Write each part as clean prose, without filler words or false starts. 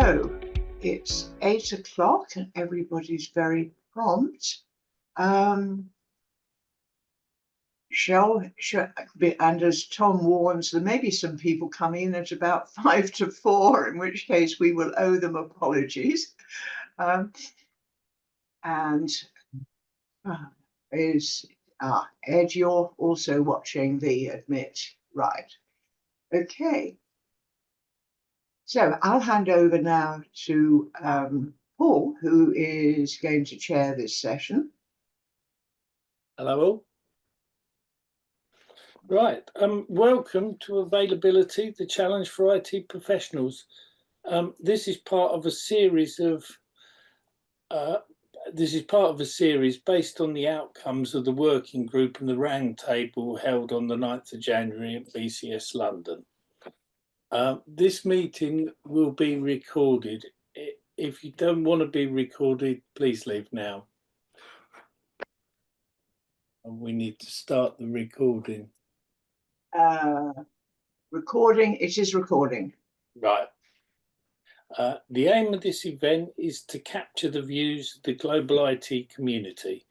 So it's 8 o'clock and everybody's very prompt. And as Tom warns, there may be some people coming in at about 5 to 4, in which case we will owe them apologies. Ed, you're also watching the admit, right? Okay. So I'll hand over now to Paul, who is going to chair this session. Hello all. Right, welcome to Availability, the Challenge for IT Professionals. This is part of a series based on the outcomes of the working group and the roundtable held on the 9th of January at BCS London. This meeting will be recorded. If you don't want to be recorded, please leave now. And we need to start the recording. It is recording. Right. The aim of this event is to capture the views of the global IT community.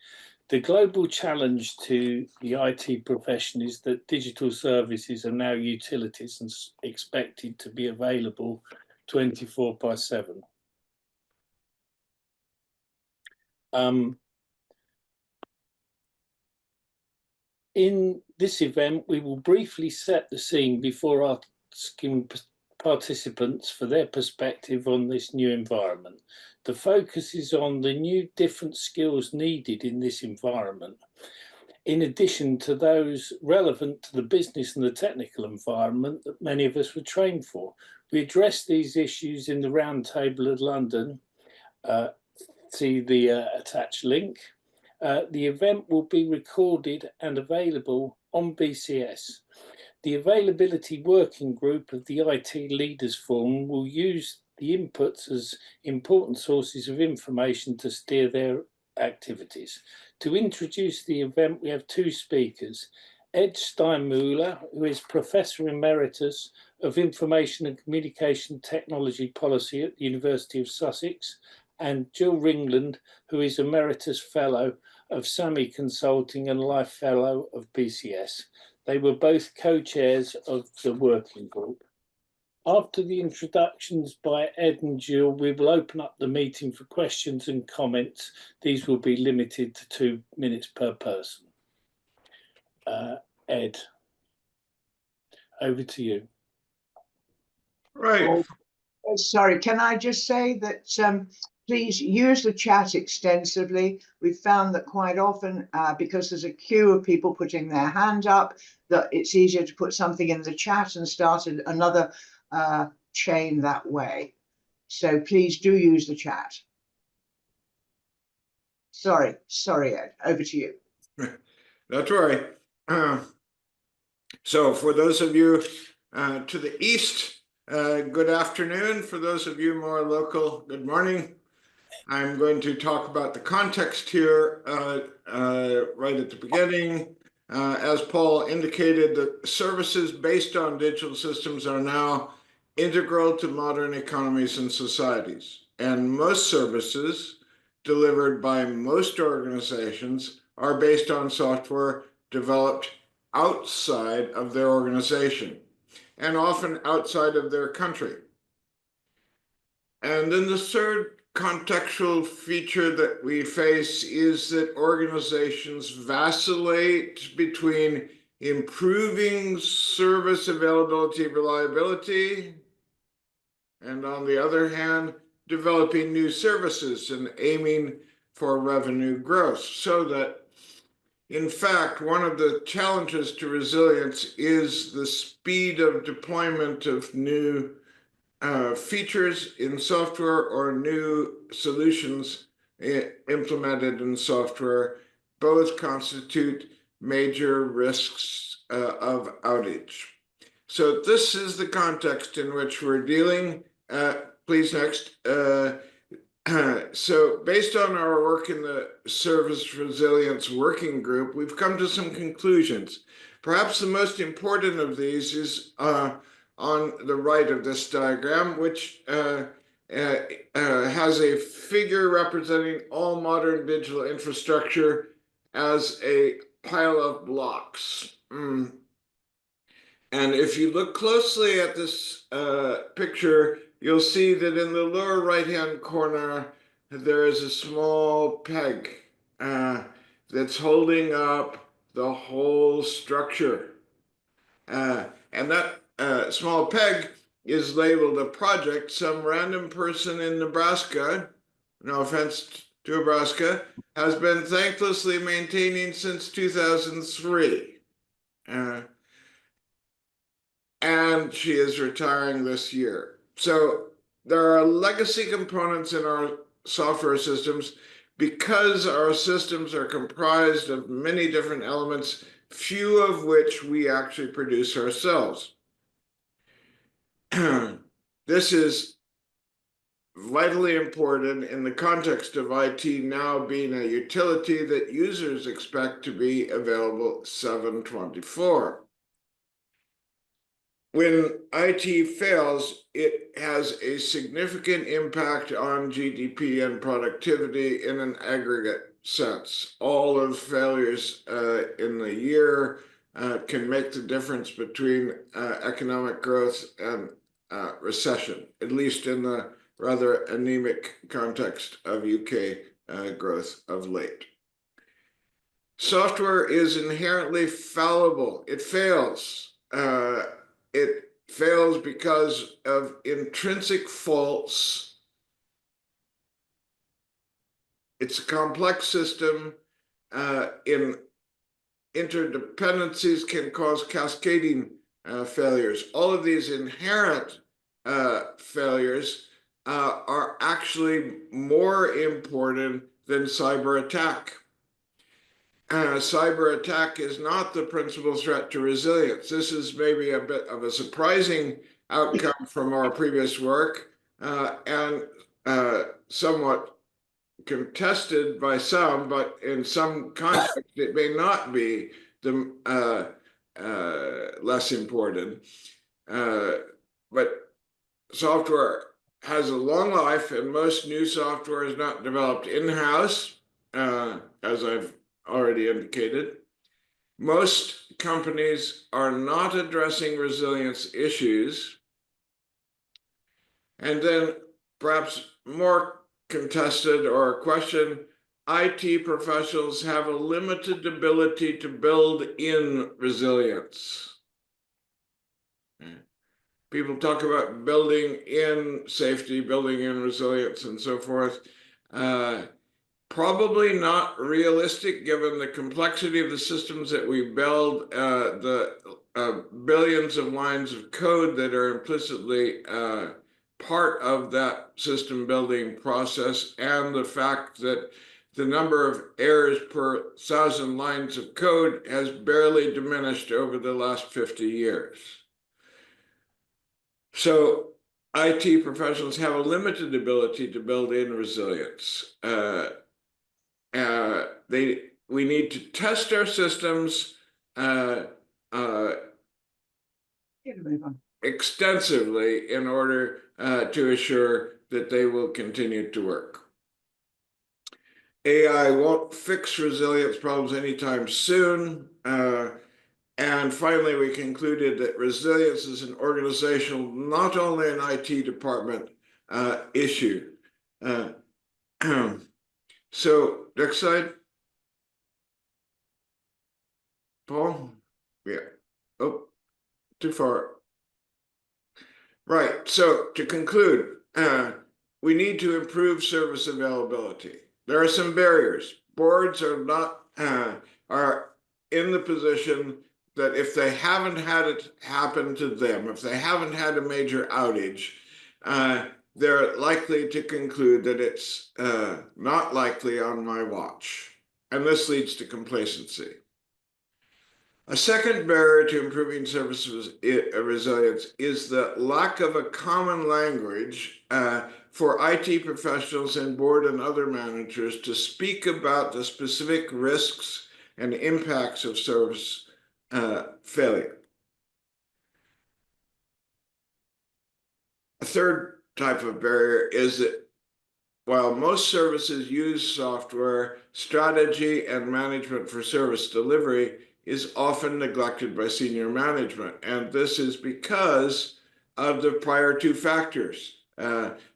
The global challenge to the IT profession is that digital services are now utilities and expected to be available 24/7. In this event, we will briefly set the scene before asking participants for their perspective on this new environment. The focus is on the new different skills needed in this environment. In addition to those relevant to the business and the technical environment that many of us were trained for. We address these issues in the Roundtable of London. See the attached link. The event will be recorded and available on BCS. The Availability Working Group of the IT Leaders Forum will use the inputs as important sources of information to steer their activities. To introduce the event, we have two speakers. Ed Steinmuller, who is Professor Emeritus of Information and Communication Technology Policy at the University of Sussex, and Jill Ringland, who is Emeritus Fellow of SAMI Consulting and Life Fellow of BCS. They were both co-chairs of the working group. After the introductions by Ed and Jill, we will open up the meeting for questions and comments. These will be limited to 2 minutes per person. Ed, over to you. Right. Sorry, can I just say that please use the chat extensively. We've found that quite often, because there's a queue of people putting their hand up, that it's easier to put something in the chat and start another chain that way. So please do use the chat. Sorry, Ed, over to you. That's right. So for those of you to the east, good afternoon. For those of you more local, good morning. I'm going to talk about the context here right at the beginning. As Paul indicated, the services based on digital systems are now integral to modern economies and societies. And most services delivered by most organizations are based on software developed outside of their organization and often outside of their country. And then the third contextual feature that we face is that organizations vacillate between improving service availability, reliability, and on the other hand, developing new services and aiming for revenue growth. So that, in fact, one of the challenges to resilience is the speed of deployment of new features in software or new solutions implemented in software. Both constitute major risks of outage. So this is the context in which we're dealing. Please next. So based on our work in the Service Resilience Working Group, we've come to some conclusions. Perhaps the most important of these is on the right of this diagram, which has a figure representing all modern digital infrastructure as a pile of blocks. And if you look closely at this picture, you'll see that in the lower right-hand corner, there is a small peg that's holding up the whole structure. And that small peg is labeled a project. Some random person in Nebraska, no offense to Nebraska, has been thanklessly maintaining since 2003. And she is retiring this year. So there are legacy components in our software systems. Because our systems are comprised of many different elements, few of which we actually produce ourselves. This is vitally important in the context of IT now being a utility that users expect to be available 7/24. When IT fails, it has a significant impact on GDP and productivity in an aggregate sense. All of failures in the year can make the difference between economic growth and recession, at least in the rather anemic context of UK growth of late. Software is inherently fallible. It fails. It fails because of intrinsic faults. It's a complex system. In interdependencies can cause cascading failures. All of these inherent failures are actually more important than cyber attack. Cyber attack is not the principal threat to resilience. This is maybe a bit of a surprising outcome from our previous work and somewhat contested by some, but in some context it may not be the less important. But software has a long life, and most new software is not developed in-house, as I've already indicated. Most companies are not addressing resilience issues. And then perhaps more contested or question, IT professionals have a limited ability to build in resilience. People talk about building in safety, building in resilience, and so forth. Probably not realistic given the complexity of the systems that we build, the billions of lines of code that are implicitly part of that system building process, and the fact that the number of errors per 1,000 lines of code has barely diminished over the last 50 years. So IT professionals have a limited ability to build in resilience. We need to test our systems extensively in order to assure that they will continue to work. AI won't fix resilience problems anytime soon. And finally, we concluded that resilience is an organizational, not only an IT department issue. So next slide. Paul? Yeah. Oh, too far. Right. So to conclude, we need to improve service availability. There are some barriers. Boards are not are in the position that if they haven't had it happen to them, if they haven't had a major outage, they're likely to conclude that it's not likely on my watch. And this leads to complacency. A second barrier to improving service resilience is the lack of a common language for IT professionals and board and other managers to speak about the specific risks and impacts of service failure. A third type of barrier is that while most services use software, strategy and management for service delivery is often neglected by senior management. And this is because of the prior two factors.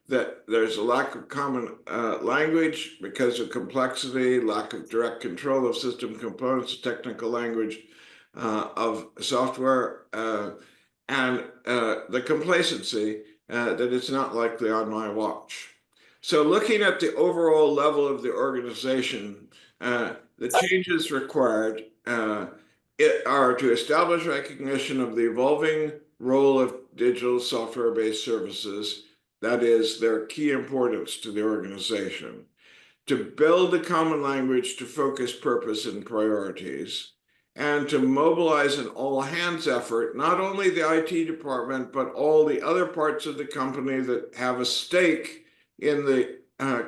That there's a lack of common language because of complexity, lack of direct control of system components, technical language of software, and the complacency that it's not likely on my watch. So looking at the overall level of the organization, the changes required are to establish recognition of the evolving role of digital software-based services, that is, their key importance to the organization, to build a common language to focus purpose and priorities, and to mobilize an all-hands effort, not only the IT department, but all the other parts of the company that have a stake in the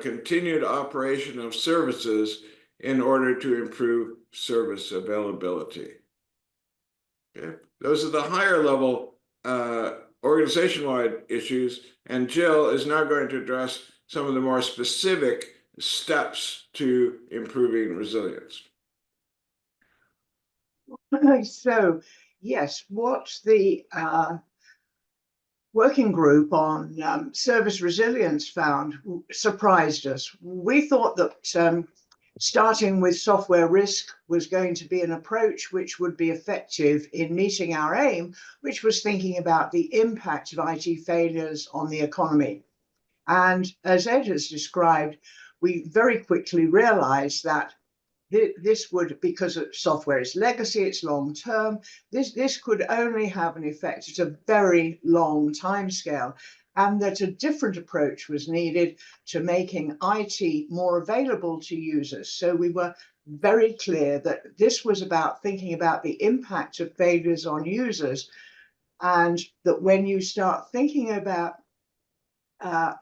continued operation of services in order to improve service availability. Okay. Those are the higher level organization-wide issues, and Jill is now going to address some of the more specific steps to improving resilience. So, yes, what the working group on service resilience found surprised us. We thought that starting with software risk was going to be an approach which would be effective in meeting our aim, which was thinking about the impact of IT failures on the economy. And as Ed has described, we very quickly realized that this would, because software is legacy, it's long term, this could only have an effect at a very long time scale, and that a different approach was needed to making IT more available to users. So we were very clear that this was about thinking about the impact of failures on users, and that when you start thinking about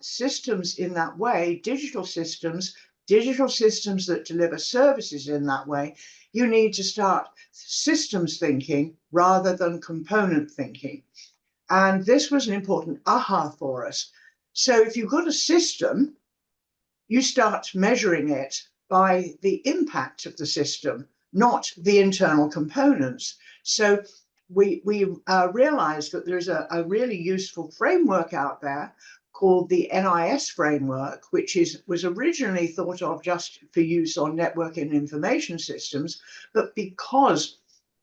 systems in that way, digital systems that deliver services in that way, you need to start systems thinking rather than component thinking. And this was an important aha for us. So if you've got a system, you start measuring it by the impact of the system, not the internal components. So we realized that there's a really useful framework out there called the NIS framework, which was originally thought of just for use on network and information systems, but because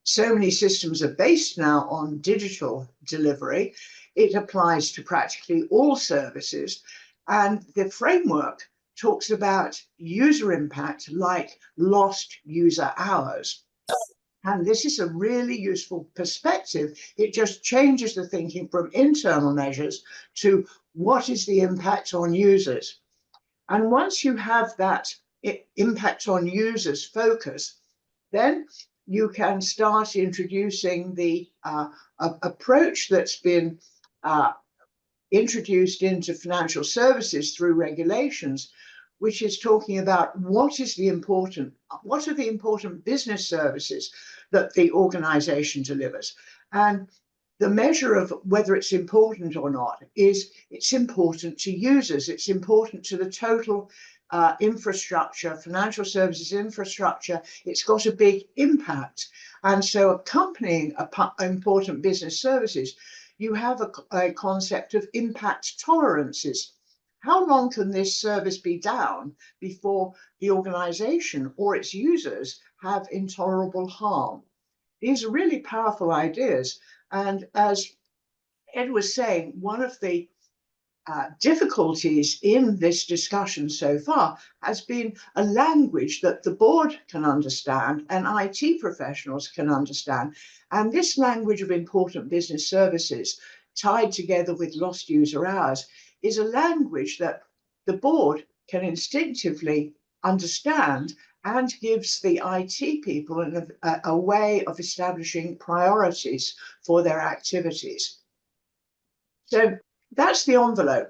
so many systems are based now on digital delivery, it applies to practically all services. And the framework talks about user impact like lost user hours. And this is a really useful perspective. It just changes the thinking from internal measures to what is the impact on users. And once you have that impact on users focus, then you can start introducing the approach that's been introduced into financial services through regulations, which is talking about what are the important business services that the organization delivers. And the measure of whether it's important or not is it's important to users, it's important to the total infrastructure, financial services infrastructure. It's got a big impact. And so accompanying important business services, you have a concept of impact tolerances. How long can this service be down before the organization or its users have intolerable harm? These are really powerful ideas. And as Ed was saying, one of the difficulties in this discussion so far has been a language that the board can understand and IT professionals can understand. And this language of important business services tied together with lost user hours is a language that the board can instinctively understand and gives the IT people a way of establishing priorities for their activities. So that's the envelope.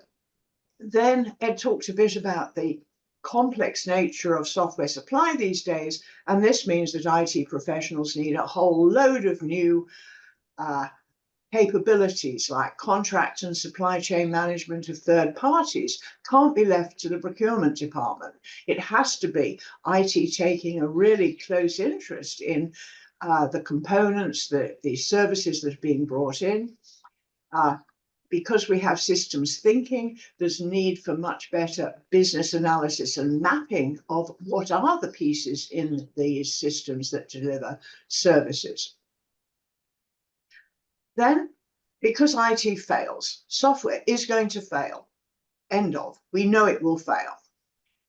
Then Ed talked a bit about the complex nature of software supply these days, and this means that IT professionals need a whole load of new capabilities like contract and supply chain management of third parties can't be left to the procurement department. It has to be IT taking a really close interest in the components, the services that are being brought in. Because we have systems thinking, there's need for much better business analysis and mapping of what are the pieces in these systems that deliver services. Then, because IT fails, software is going to fail. End of. We know it will fail.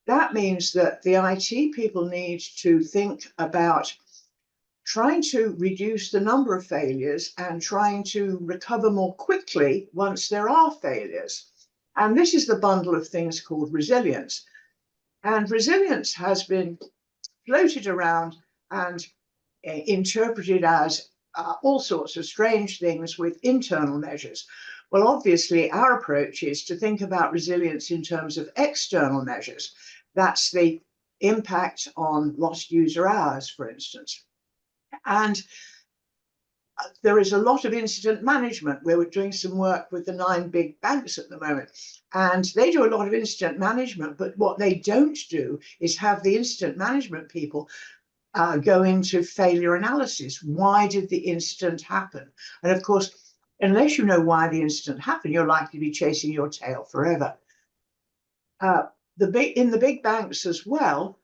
That means that the IT people need to think about trying to reduce the number of failures and trying to recover more quickly once there are failures. And this is the bundle of things called resilience. And resilience has been floated around and interpreted as all sorts of strange things with internal measures. Well, obviously, our approach is to think about resilience in terms of external measures. That's the impact on lost user hours, for instance. And there is a lot of incident management where we're doing some work with the 9 big banks at the moment. And they do a lot of incident management, but what they don't do is have the incident management people go into failure analysis. Why did the incident happen? And of course, unless you know why the incident happened, you're likely to be chasing your tail forever. In the big banks as well,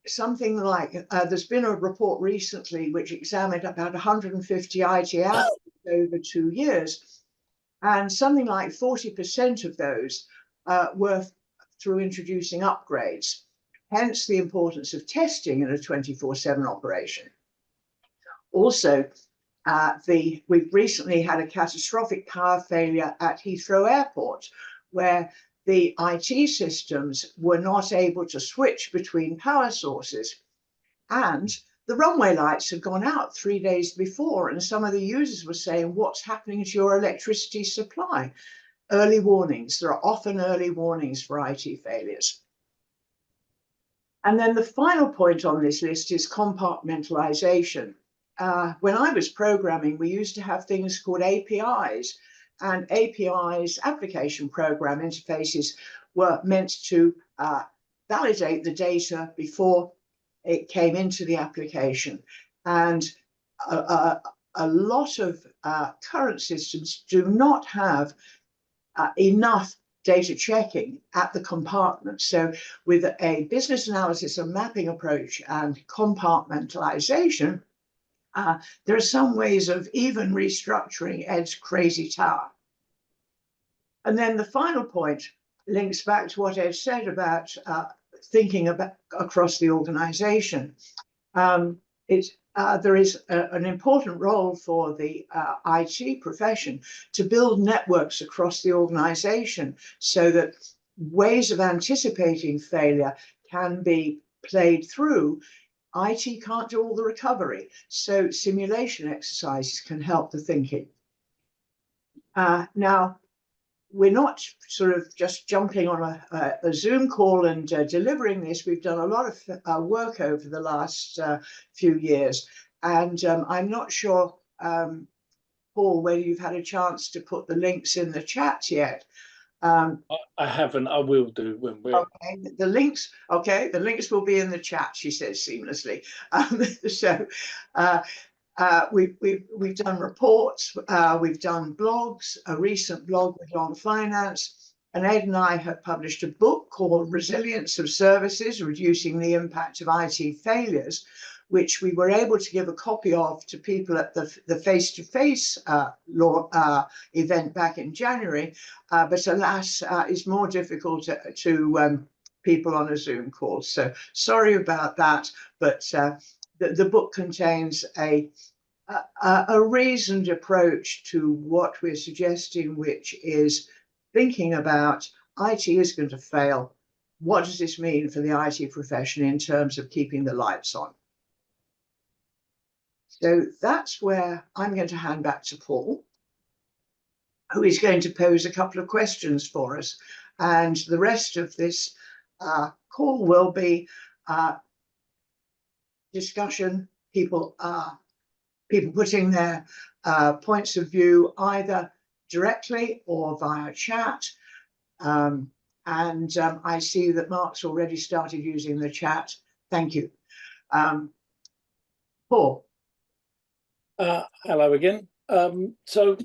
something like there's been a report recently which examined about 150 IT outages over 2 years, and something like 40% of those were through introducing upgrades. Hence the importance of testing in a 24/7 operation. Also, we've recently had a catastrophic power failure at Heathrow Airport, where the IT systems were not able to switch between power sources. And the runway lights had gone out 3 days before, and some of the users were saying, what's happening to your electricity supply? Early warnings. There are often early warnings for IT failures. And then the final point on this list is compartmentalization. When I was programming, we used to have things called APIs, and APIs, application program interfaces, were meant to validate the data before it came into the application. And a lot of current systems do not have enough data checking at the compartment. So with a business analysis and mapping approach and compartmentalization, there are some ways of even restructuring Ed's crazy tower. And then the final point links back to what Ed said about thinking about across the organization. There is an important role for the IT profession to build networks across the organization so that ways of anticipating failure can be played through. IT can't do all the recovery, so simulation exercises can help the thinking. Now, we're not sort of just jumping on a Zoom call and delivering this. We've done a lot of work over the last few years. And I'm not sure, Paul, whether you've had a chance to put the links in the chat yet. I haven't. I will do when we're... Okay, the links will be in the chat, she says seamlessly. We've done reports, we've done blogs, a recent blog with Long Finance, and Ed and I have published a book called Resilience of Services, Reducing the Impact of IT Failures, which we were able to give a copy of to people at the face-to-face event back in January, but alas, is more difficult to people on a Zoom call. So sorry about that, but the book contains a reasoned approach to what we're suggesting, which is thinking about IT is going to fail. What does this mean for the IT profession in terms of keeping the lights on? So that's where I'm going to hand back to Paul, who is going to pose a couple of questions for us. And the rest of this call will be discussion, people putting their points of view either directly or via chat. I see that Mark's already started using the chat. Thank you. Paul. Hello again. So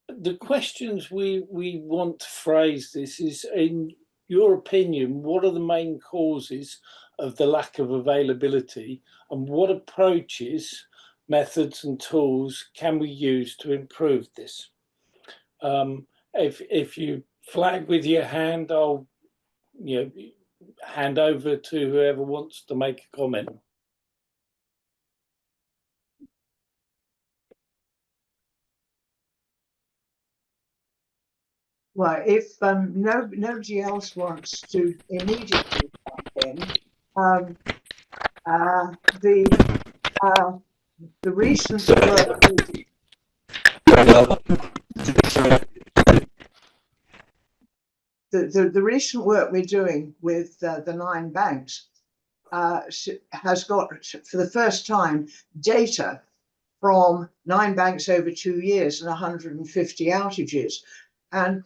the questions we want to phrase this is, in your opinion, what are the main causes of the lack of availability, and what approaches, methods and tools can we use to improve this? If you flag with your hand, I'll hand over to whoever wants to make a comment. Well, if nobody else wants to immediately jump in, the recent work the recent work we're doing with the 9 banks has got, for the first time, data from 9 banks over 2 years and 150 outages. And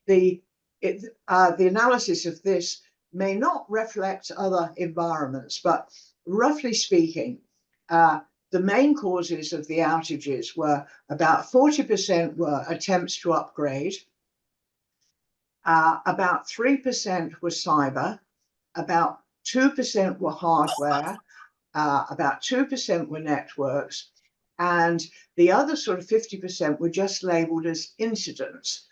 the analysis of this may not reflect other environments, but roughly speaking, the main causes of the outages were about 40% were attempts to upgrade, about 3% were cyber, about 2% were hardware, about 2% were networks, and the other sort of 50% were just labeled as incidents,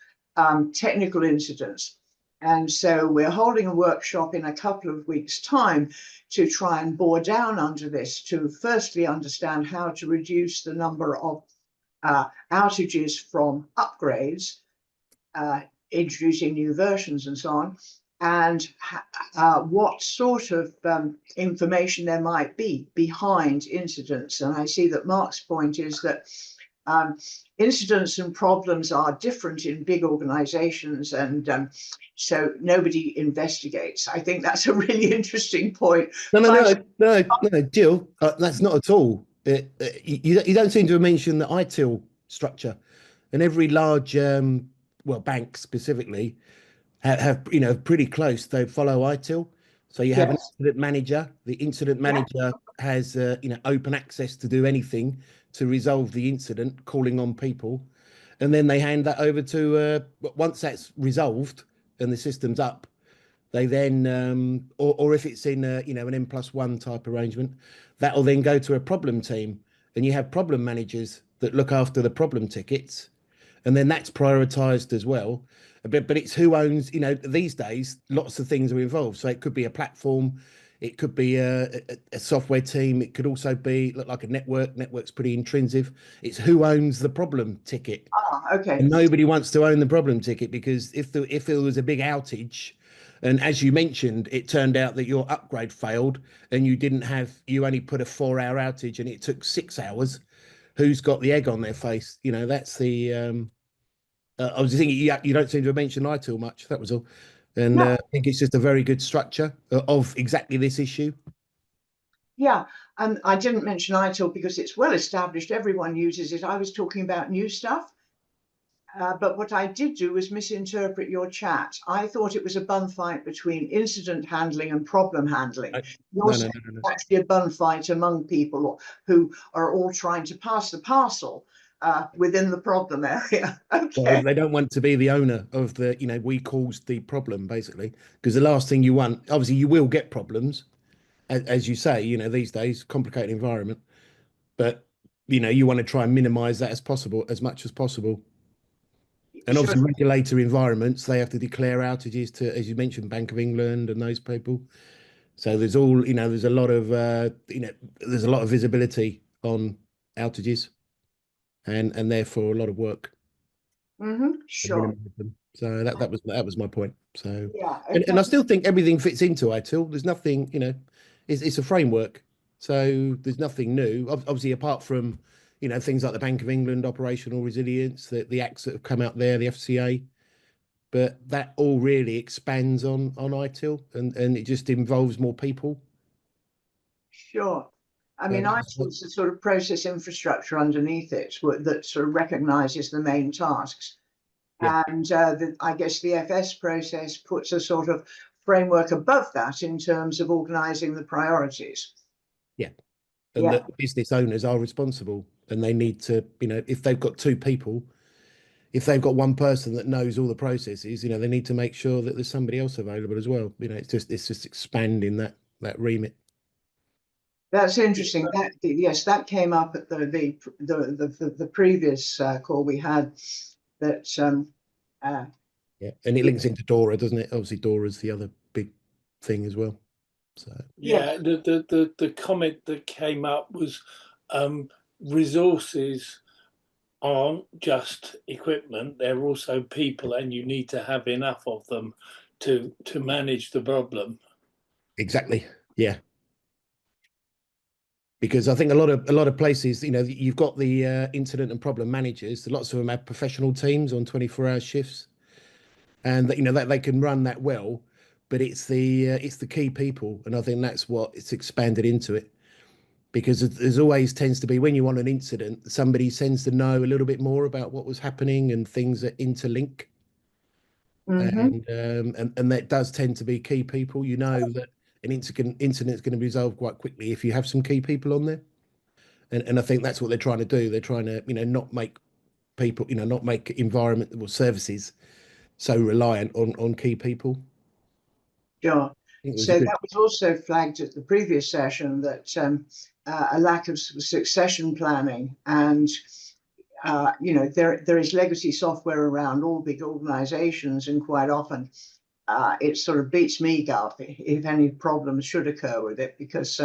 technical incidents. And so we're holding a workshop in a couple of weeks' time to try and bore down under this, to firstly understand how to reduce the number of outages from upgrades, introducing new versions and so on, and what sort of information there might be behind incidents. And I see that Mark's point is that incidents and problems are different in big organizations, and so nobody investigates. I think that's a really interesting point. No, Jill, that's not at all. You don't seem to have mentioned the ITIL structure, and every large, bank specifically, have pretty close. They follow ITIL. So you have an incident manager. The incident manager has open access to do anything to resolve the incident, calling on people, and then they hand that over to once that's resolved and the system's up, they then or if it's in an N+1 type arrangement, that'll then go to a problem team, and you have problem managers that look after the problem tickets, and then that's prioritized as well. But it's who owns, these days, lots of things are involved. So it could be a platform, it could be a software team, it could also be like a network. Network's pretty intrinsic. It's who owns the problem ticket. Okay. And nobody wants to own the problem ticket, because if there was a big outage, and as you mentioned, it turned out that your upgrade failed and you only put a 4-hour outage and it took 6 hours, who's got the egg on their face? That's the... I was thinking, you don't seem to have mentioned ITIL much. That was all. And I think it's just a very good structure of exactly this issue. Yeah, and I didn't mention ITIL because it's well established. Everyone uses it. I was talking about new stuff. But what I did do was misinterpret your chat. I thought it was a bun fight between incident handling and problem handling. No. Actually a bun fight among people who are all trying to pass the parcel within the problem area. Okay. Well, they don't want to be the owner of the, we caused the problem, basically, because the last thing you want, obviously you will get problems, as you say, these days, complicated environment, but, you want to try and minimize that as much as possible. And obviously regulatory environments, they have to declare outages to, as you mentioned, Bank of England and those people. So there's all, there's a lot of, there's a lot of visibility on outages, and therefore a lot of work. Sure. So that was my point. So yeah, okay. and I still think everything fits into ITIL. There's nothing, it's a framework. So there's nothing new, obviously, apart from things like the Bank of England operational resilience, the acts that have come out there, the FCA. But that all really expands on ITIL, and it just involves more people. Sure. I mean, ITIL's the sort of process infrastructure underneath it that sort of recognizes the main tasks. Yeah. And I guess the FS process puts a sort of framework above that in terms of organizing the priorities. Yeah. And Yeah. that business owners are responsible, and they need to, if they've got two people, if they've got one person that knows all the processes, they need to make sure that there's somebody else available as well. It's just expanding that remit. That's interesting. Yes, that came up at the previous call we had. That Yeah, and it links into Dora, doesn't it? Obviously, Dora's the other big thing as well. So yeah, the comment that came up was resources aren't just equipment; they're also people, and you need to have enough of them to manage the problem. exactly, yeah. Because I think a lot of places, you've got the incident and problem managers. Lots of them have professional teams on 24-hour shifts, and that they can run that well. But it's the key people, and I think that's what it's expanded into it. Because there's always tends to be, when you want an incident, somebody tends to know a little bit more about what was happening and things that interlink. And that does tend to be key people. That an incident is going to be resolved quite quickly if you have some key people on there. And I think that's what they're trying to do. They're trying to, not make people, not make environment or services so reliant on key people. Sure. So that was also flagged at the previous session, that a lack of succession planning, and there is legacy software around all big organizations, and quite often it sort of beats me gut if any problems should occur with it, because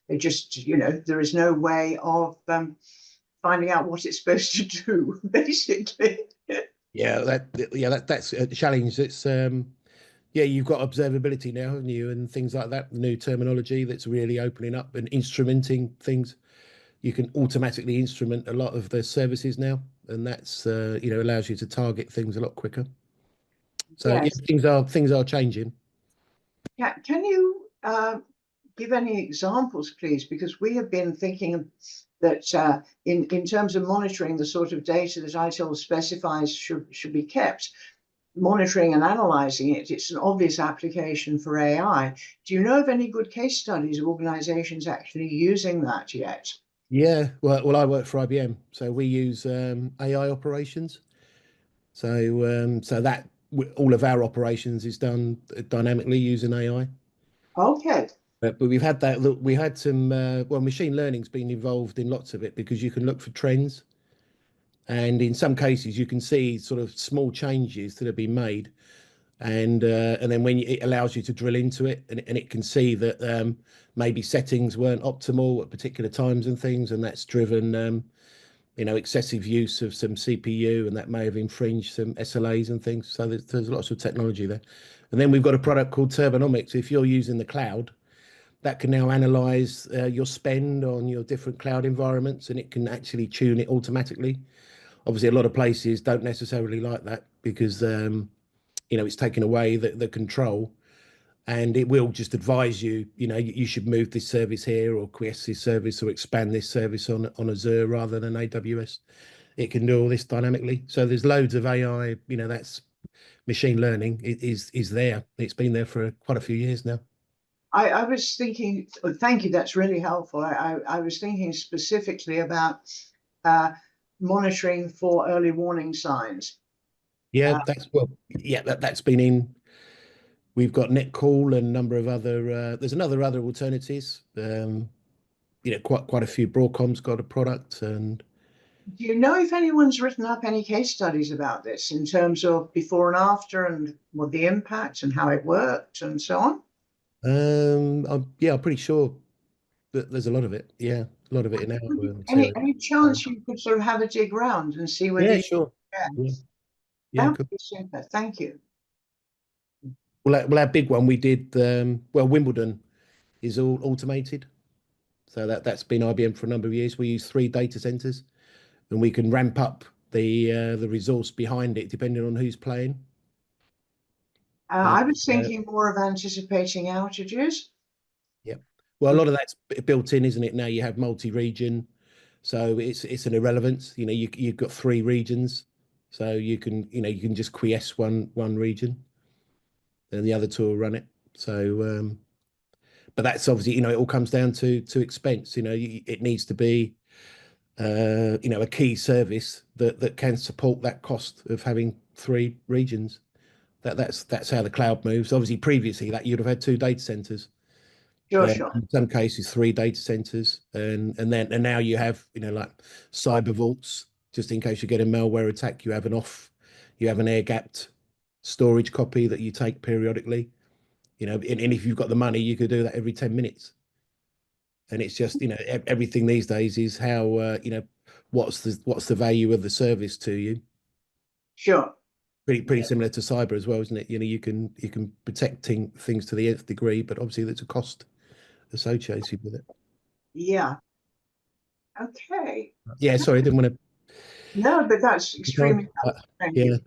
it just, there is no way of finding out what it's supposed to do, basically. That's a challenge. It's you've got observability now, haven't you, and things like that. The new terminology that's really opening up and instrumenting things. You can automatically instrument a lot of the services now, and that's allows you to target things a lot quicker. So Yes. things are changing. Can you give any examples, please? Because we have been thinking that in terms of monitoring the sort of data that ITIL specifies should be kept, monitoring and analyzing it, it's an obvious application for AI. Do you know of any good case studies of organizations actually using that yet? Yeah, well, I work for IBM, so we use AI operations. So that all of our operations is done dynamically using AI. Okay. But we've had that. Look, we had some. Machine learning's been involved in lots of it, because you can look for trends, and in some cases you can see sort of small changes that have been made, and then it allows you to drill into it, and it can see that maybe settings weren't optimal at particular times and things, and that's driven excessive use of some CPU, and that may have infringed some SLAs and things. So there's lots of technology there. And then we've got a product called Turbonomics. If you're using the cloud, that can now analyze your spend on your different cloud environments, and it can actually tune it automatically. Obviously, a lot of places don't necessarily like that, because it's taking away the control, and it will just advise you, you should move this service here, or quiesce this service, or expand this service on Azure rather than AWS. It can do all this dynamically. So there's loads of AI, that's machine learning is there. It's been there for quite a few years now. I was thinking, thank you, that's really helpful. I was thinking specifically about monitoring for early warning signs. That's been in. We've got Netcall and a number of other. There's other alternatives. Quite a few. Broadcom's got a product. And do you know if anyone's written up any case studies about this in terms of before and after, and what the impact and how it worked and so on? I'm pretty sure that there's a lot of it. Yeah, a lot of it in our Any chance you could sort of have a dig round and see whether Yeah, sure. That would be super. Thank you. Well, our big one we did. Wimbledon is all automated, so that's been IBM for a number of years. We use 3 data centers, and we can ramp up the resource behind it depending on who's playing. I was thinking more of anticipating outages. Yep. Well, a lot of that's built in, isn't it? Now you have multi-region, so it's an irrelevance. You know, you've got 3 regions, so you can just quiesce one region, and the other 2 will run it. So, but that's obviously, it all comes down to expense. It needs to be a key service that can support that cost of having 3 regions. That's how the cloud moves. Obviously, previously that you'd have had 2 data centers. Sure, sure. In some cases, 3 data centers, and now you have like cyber vaults, just in case you get a malware attack. You have an air gapped storage copy that you take periodically. And if you've got the money, you could do that every 10 minutes. And it's just everything these days is how what's the value of the service to you. Sure. Pretty similar to cyber as well, isn't it? You can protect things to the nth degree, but obviously there's a cost associated with it. Yeah. Okay. Yeah, sorry, I didn't want to. No, but that's extremely helpful. Thank Yeah, you.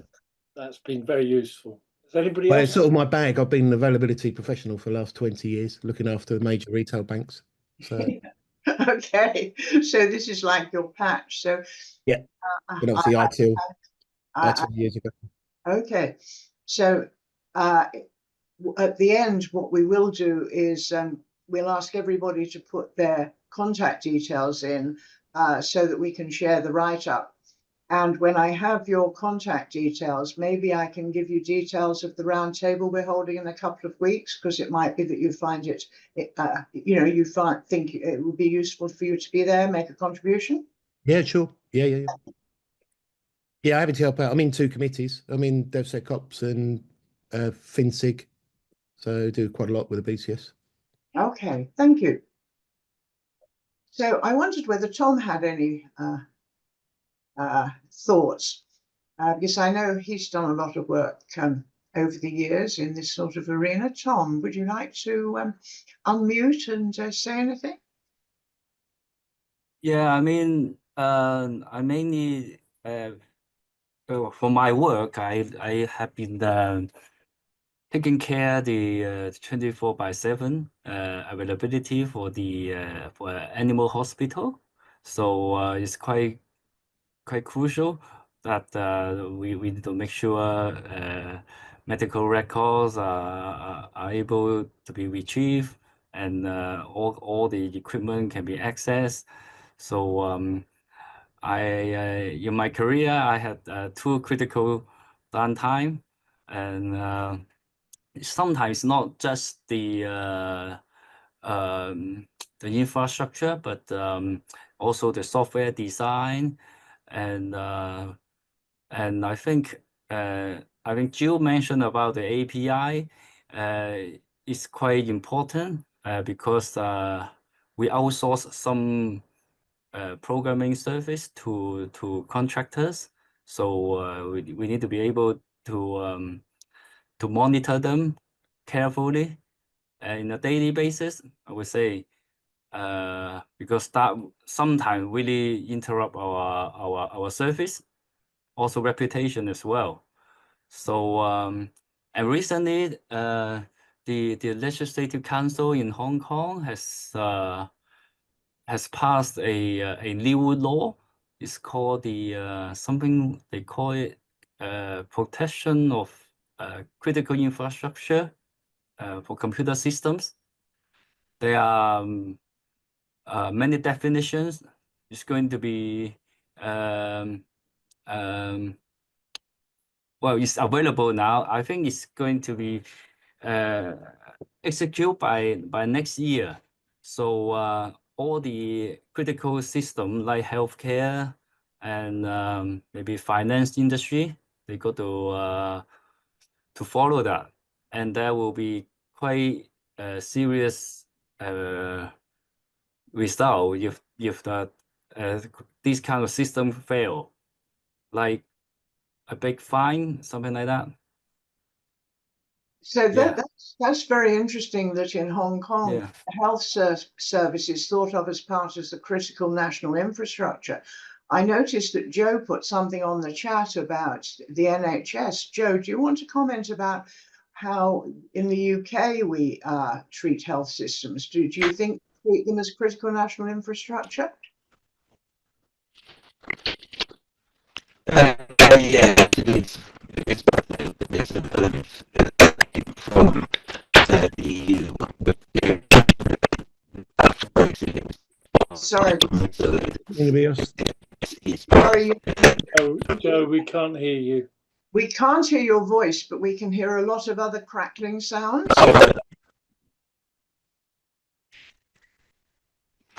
That's been very useful. Is anybody well, else? it's sort of my bag. I've been an availability professional for the last 20 years, looking after major retail banks. So Okay. So this is like your patch. So yeah, and obviously ITIL years ago. okay. So at the end, what we will do is we'll ask everybody to put their contact details in so that we can share the write-up. And when I have your contact details, maybe I can give you details of the roundtable we're holding in a couple of weeks, because it might be that you find think it would be useful for you to be there, make a contribution. Yeah, sure. Yeah. Yeah, I'm happy to help out. I'm in 2 committees. I'm in DevSecOps and FinSig, so I do quite a lot with the BCS. Okay, thank you. So I wondered whether Tom had any thoughts, because I know he's done a lot of work over the years in this sort of arena. Tom, would you like to unmute and say anything? Yeah, I mean, I mainly for my work, I have been taking care the 24/7 availability for the for animal hospital. So it's quite crucial that we need to make sure medical records are able to be retrieved, and all the equipment can be accessed. So in my career, I had 2 critical downtime, and sometimes not just the infrastructure, but also the software design, and I think Jill mentioned about the API. It's quite important because we outsource some programming service to contractors, so we need to be able to monitor them carefully in a daily basis, I would say, because that sometimes really interrupt our service, also reputation as well. So and recently the Legislative Council in Hong Kong has passed a new law. It's called the something they call it protection of critical infrastructure for computer systems. There are many definitions. It's going to be well, it's available now. I think it's going to be executed by next year. So all the critical system like healthcare and maybe finance industry, they got to follow that, and there will be quite serious result if that this kind of system fail, like a big fine, something like that. So Yeah. that's very interesting that in Hong Kong, Yeah. health service is thought of as part of the critical national infrastructure. I noticed that Joe put something on the chat about the NHS. Joe, do you want to comment about how in the UK we treat health systems? Do you think treat them as critical national infrastructure? Yeah, it's from the EU, but I suppose Sorry, Anybody else? sorry, Joe, we can't hear you. we can't hear your voice, but we can hear a lot of other crackling sounds.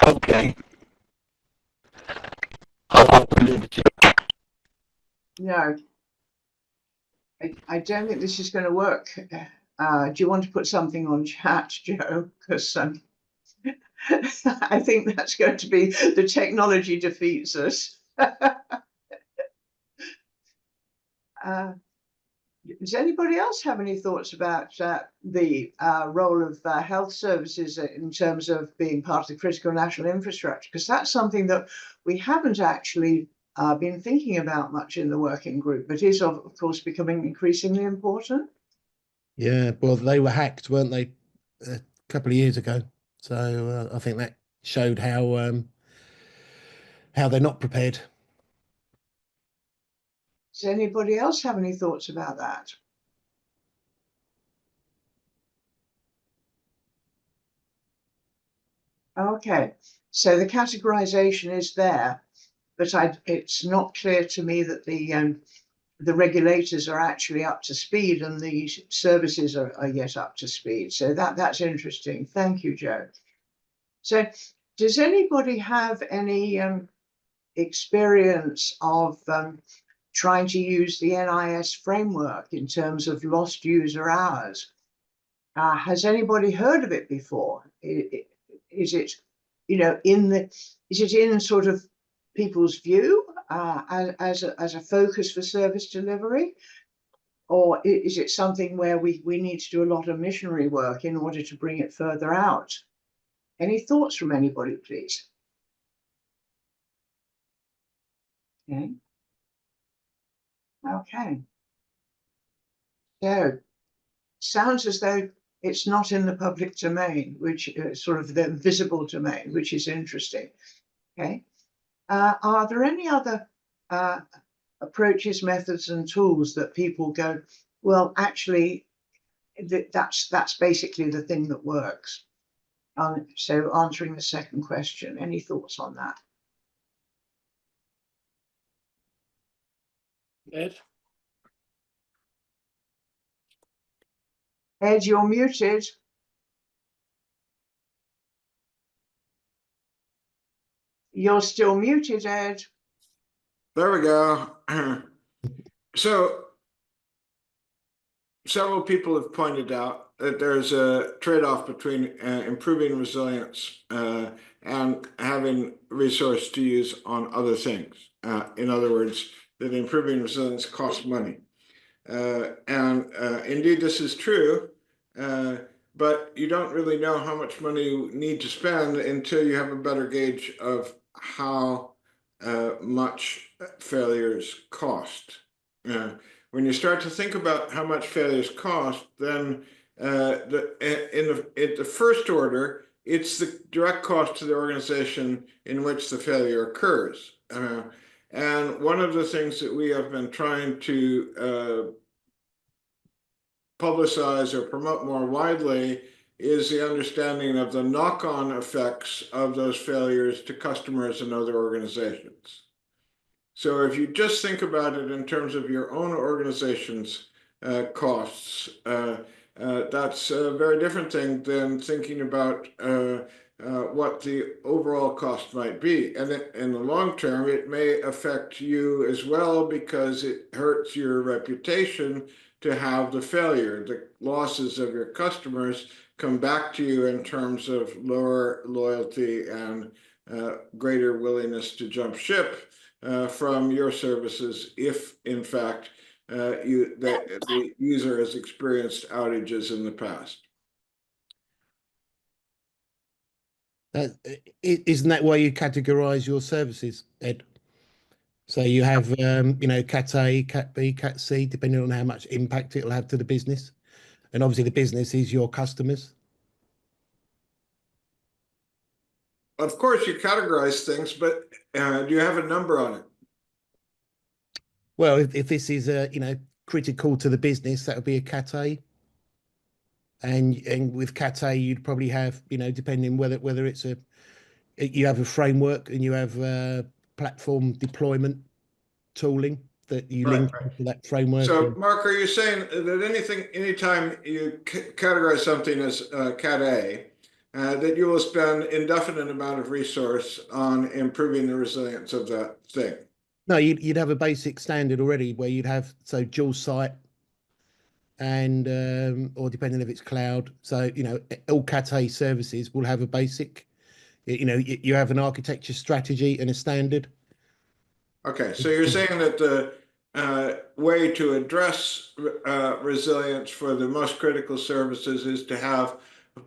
Okay. I'll leave it to you. No, I don't think this is going to work. Do you want to put something on chat, Joe? Because I think that's going to be the technology defeats us. Does anybody else have any thoughts about the role of health services in terms of being part of the critical national infrastructure? Because that's something that we haven't actually been thinking about much in the working group, but is of course becoming increasingly important. Yeah, well, they were hacked, weren't they, a couple of years ago? So I think that showed how they're not prepared. Does anybody else have any thoughts about that? Okay, so the categorization is there, but it's not clear to me that the regulators are actually up to speed and the services are yet up to speed. So that's interesting. Thank you, Joe. So does anybody have any experience of trying to use the NIS framework in terms of lost user hours? Has anybody heard of it before? Is it, you know, is it in sort of people's view as a focus for service delivery? Or is it something where we need to do a lot of missionary work in order to bring it further out? Any thoughts from anybody, please? Okay. Okay. So, sounds as though it's not in the public domain, which sort of the visible domain, which is interesting. Okay. Are there any other approaches, methods, and tools that people go, well, actually, that's basically the thing that works? So answering the second question, any thoughts on that? Ed? Ed, you're muted. You're still muted, Ed. There we go. So several people have pointed out that there's a trade-off between improving resilience and having resource to use on other things. In other words, that improving resilience costs money. And indeed, this is true, but you don't really know how much money you need to spend until you have a better gauge of how much failures cost. When you start to think about how much failures cost, then in the first order, it's the direct cost to the organization in which the failure occurs. And one of the things that we have been trying to publicize or promote more widely is the understanding of the knock-on effects of those failures to customers and other organizations. So if you just think about it in terms of your own organization's costs, that's a very different thing than thinking about what the overall cost might be. And in the long term, it may affect you as well because it hurts your reputation to have the failure. The losses of your customers come back to you in terms of lower loyalty and greater willingness to jump ship from your services if, in fact, the user has experienced outages in the past. Isn't that why you categorize your services, Ed? So you have, you know, Cat A, Cat B, Cat C, depending on how much impact it'll have to the business. And obviously the business is your customers. of course, you categorize things, but do you have a number on it? Well, if this is critical to the business, that would be a Cat A. And with Cat A, you'd probably have, depending whether it's you have a framework and you have platform deployment tooling that you link to that framework. So, Mark, are you saying that anytime you categorize something as Cat A, that you will spend indefinite amount of resource on improving the resilience of that thing? No, you'd have a basic standard already where you'd have dual site and or depending if it's cloud. So all Cat A services will have a basic. You have an architecture strategy and a standard. Okay, so you're saying that the way to address resilience for the most critical services is to have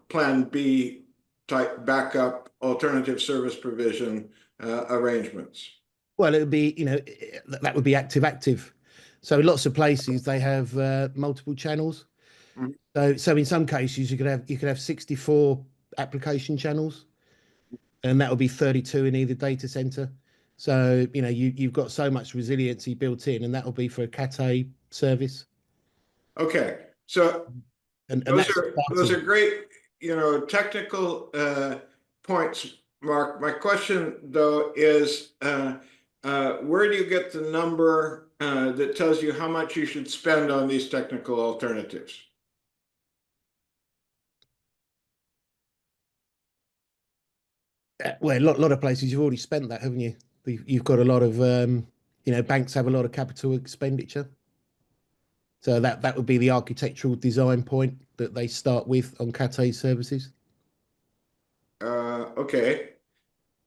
Plan B type backup alternative service provision arrangements. Well, it would be, that would be active. So lots of places they have multiple channels. So in some cases you could have 64 application channels, and that would be 32 in either data center. So you've got so much resiliency built in, and that will be for a Cat A service. Okay, so and those are great, technical points, Mark. My question though is, where do you get the number that tells you how much you should spend on these technical alternatives? Well, a lot of places you've already spent that, haven't you? You've got a lot of, banks have a lot of capital expenditure. So that would be the architectural design point that they start with on Cat A services. Okay.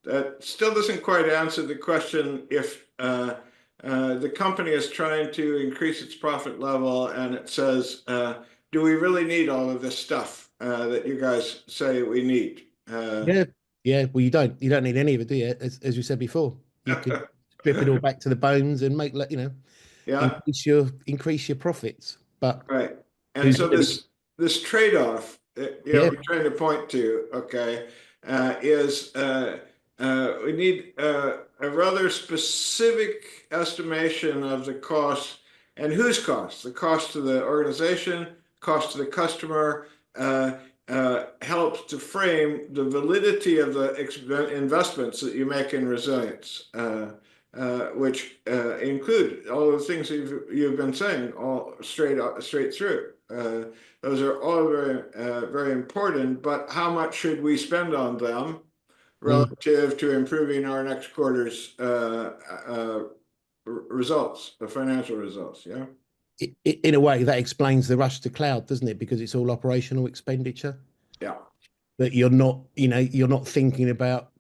That still doesn't quite answer the question. If the company is trying to increase its profit level and it says, do we really need all of this stuff that you guys say we need? Yeah. Well, you don't need any of it, do you? As you said before, you could strip it all back to the bones and make increase your profits. But right. And so this trade-off that we're trying to point to, okay, is we need a rather specific estimation of the cost, and whose cost? The cost to the organization, cost to the customer, helps to frame the validity of the investments that you make in resilience, which include all the things you've been saying all straight through. Those are all very, very important, but how much should we spend on them relative to improving our next quarter's results, the financial results? Yeah. In a way, that explains the rush to cloud, doesn't it? Because it's all operational expenditure. Yeah. But you're not thinking about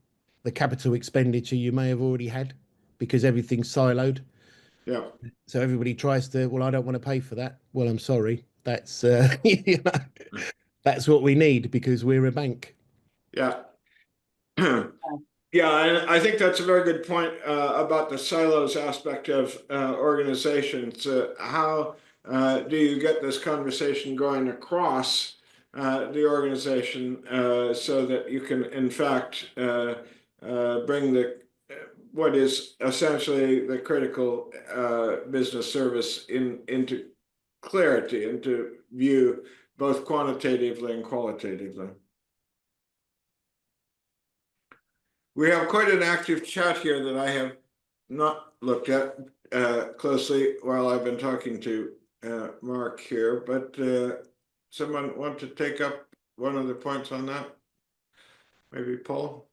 the capital expenditure you may have already had, because everything's siloed. Yeah. So everybody tries to, well, I don't want to pay for that. Well, I'm sorry. That's that's what we need because we're a bank. Yeah. Yeah, and I think that's a very good point about the silos aspect of organizations. How do you get this conversation going across the organization so that you can, in fact, bring what is essentially the critical business service into clarity, into view, both quantitatively and qualitatively? We have quite an active chat here that I have not looked at closely while I've been talking to Mark here, but someone want to take up one of the points on that? Maybe Paul?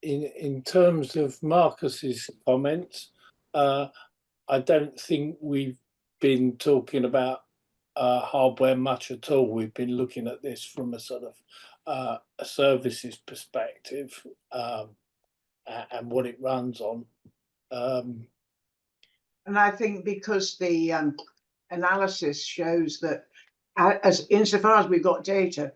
In terms of Marcus's comments, I don't think we've been talking about hardware much at all. We've been looking at this from a sort of a services perspective and what it runs on. And I think because the analysis shows that as insofar as we've got data,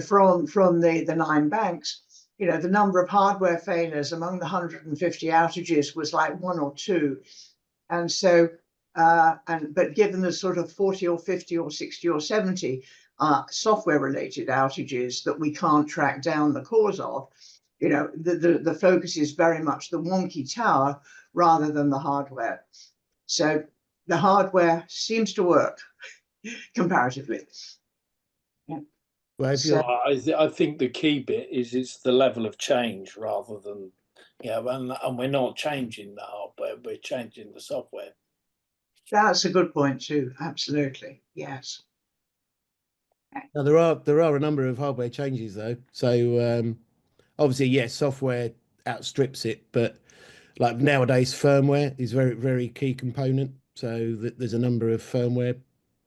from the 9 banks, the number of hardware failures among the 150 outages was like 1 or 2. And so But given the sort of 40 or 50 or 60 or 70 software related outages that we can't track down the cause of, you know, the focus is very much the wonky tower rather than the hardware. So the hardware seems to work comparatively. Well, if So- you're, I think the key bit is it's the level of change rather than, you know, and we're not changing the hardware, we're changing the software. That's a good point too. Absolutely. Yes. now there are a number of hardware changes though. So obviously, yes, software outstrips it, but like nowadays, firmware is very key component. So there's a number of firmware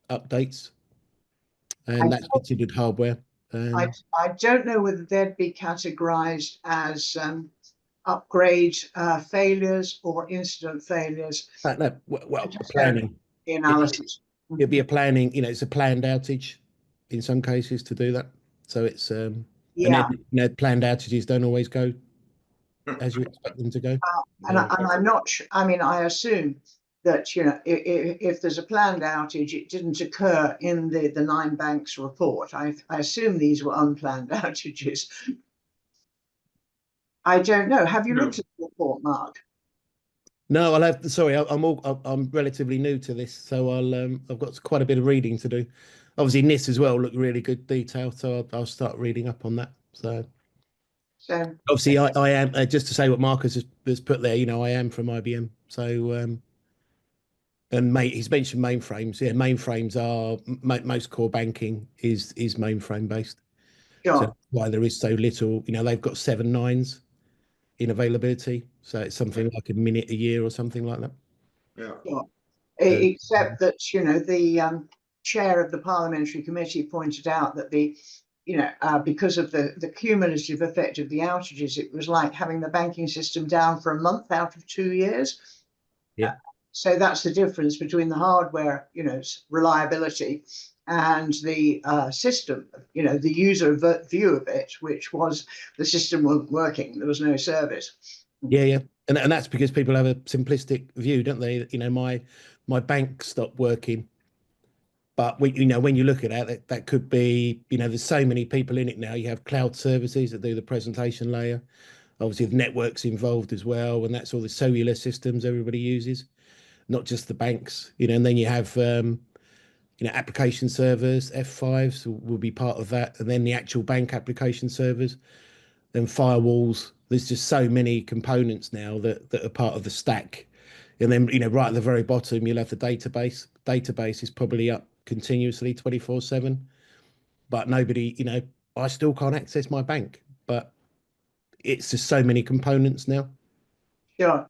updates, and that's considered hardware. I don't know whether they'd be categorized as upgrade failures or incident failures. Well, planning. The analysis. It'd be a planning, you know, it's a planned outage in some cases to do that. So it's and Yeah. then, you know, planned outages don't always go as you expect them to go. And I'm not sure, I mean, I assume that, you know, if there's a planned outage, it didn't occur in the 9 banks report. I assume these were unplanned outages. I don't know. Have you looked at the report, Mark? No, I'll have. Sorry, I'm relatively new to this, so I've got quite a bit of reading to do. Obviously, NIS as well look really good detail, so I'll start reading up on that. So obviously, I am just to say what Marcus has put there. You know, I am from IBM, so and he's mentioned mainframes. Yeah, mainframes are most core banking is mainframe based. Sure. So why there is so little. You know, they've got 7 nines in availability, so it's something like a minute a year or something like that. Yeah. Sure. Except that, you know, the chair of the parliamentary committee pointed out that because of the cumulative effect of the outages, it was like having the banking system down for a month out of 2 years. Yeah. So that's the difference between the hardware, you know, reliability and the system, you know, the user view of it, which was the system wasn't working. There was no service. Yeah. And that's because people have a simplistic view, don't they? You know, my bank stopped working. But you know, when you look at that could be, you know, there's so many people in it now. You have cloud services that do the presentation layer. Obviously, the networks involved as well, and that's all the cellular systems everybody uses, not just the banks. You know, and then you have you know, application servers, F5s will be part of that, and then the actual bank application servers, then firewalls. There's just so many components now that are part of the stack. And then, you know, right at the very bottom, you'll have the database. Database is probably up continuously 24/7, but nobody, you know, I still can't access my bank, but it's just so many components now. Sure.